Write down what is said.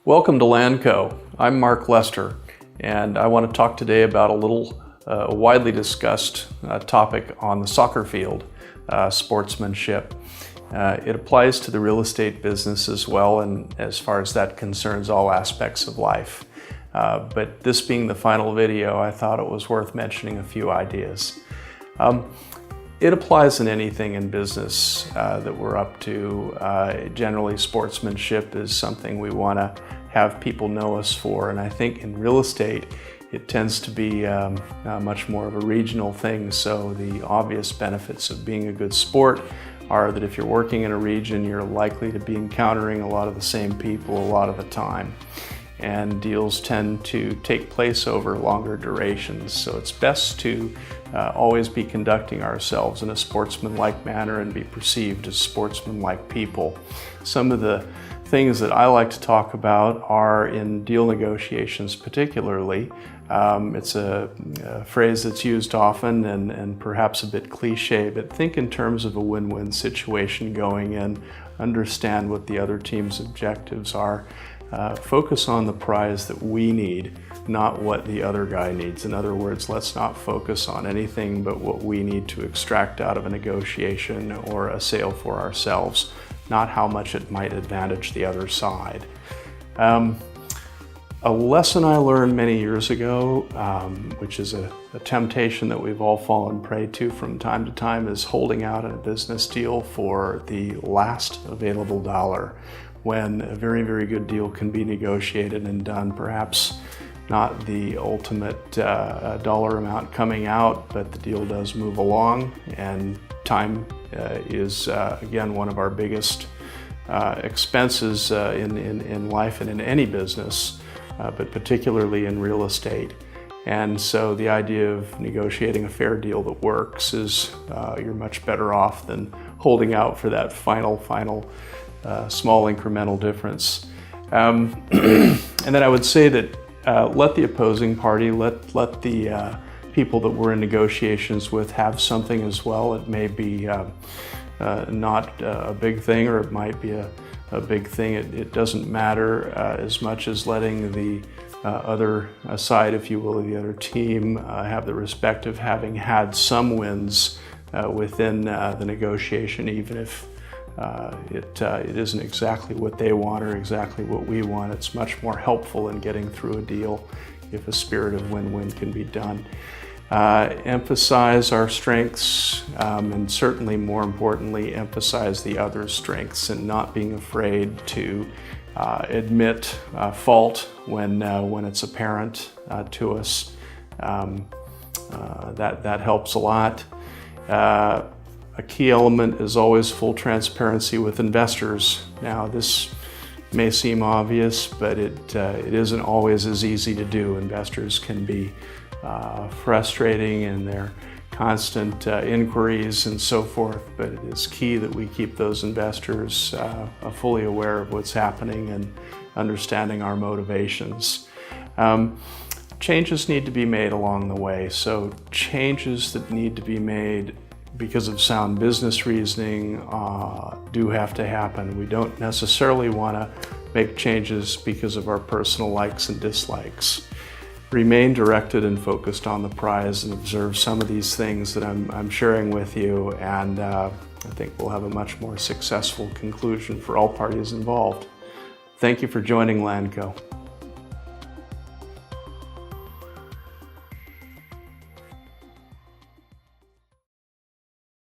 Welcome to Landco. I'm Mark Lester, and I want to talk today about a widely discussed topic on the soccer field, sportsmanship. It applies to the real estate business as well, and as far as that concerns all aspects of life. But this being the final video, I thought it was worth mentioning a few ideas. It applies in anything in business that we're up to. Generally, sportsmanship is something we want to have people know us for, and I think in real estate it tends to be much more of a regional thing. So the obvious benefits of being a good sport are that if you're working in a region, you're likely to be encountering a lot of the same people a lot of the time, and deals tend to take place over longer durations. So it's best to always be conducting ourselves in a sportsman-like manner and be perceived as sportsman-like people. Some of the things that I like to talk about are in deal negotiations particularly. It's a phrase that's used often and perhaps a bit cliche, but think in terms of a win-win situation going in, understand what the other team's objectives are. Focus on the prize that we need, not what the other guy needs. In other words, let's not focus on anything but what we need to extract out of a negotiation or a sale for ourselves, not how much it might advantage the other side. A lesson I learned many years ago, which is a temptation that we've all fallen prey to from time to time, is holding out in a business deal for the last available dollar, when a very, very good deal can be negotiated and done. Perhaps not the ultimate dollar amount coming out, but the deal does move along, and time is again one of our biggest expenses in life and in any business, but particularly in real estate. And so the idea of negotiating a fair deal that works is you're much better off than holding out for that final small incremental difference. And then I would say that let the opposing party, let the people that we're in negotiations with have something as well. It may be not a big thing, or it might be a big thing. It doesn't matter as much as letting the other side, if you will, the other team, have the respect of having had some wins within the negotiation, even if it isn't exactly what they want or exactly what we want. It's much more helpful in getting through a deal if a spirit of win-win can be done. Emphasize our strengths, and certainly more importantly, emphasize the other's strengths, and not being afraid to admit fault when it's apparent to us. That helps a lot. A key element is always full transparency with investors. Now, this may seem obvious, but it isn't always as easy to do. Investors can be frustrating in their constant inquiries and so forth, but it is key that we keep those investors fully aware of what's happening and understanding our motivations. Changes need to be made along the way, so changes that need to be made because of sound business reasoning do have to happen. We don't necessarily want to make changes because of our personal likes and dislikes. Remain directed and focused on the prize, and observe some of these things that I'm sharing with you, and I think we'll have a much more successful conclusion for all parties involved. Thank you for joining Landco.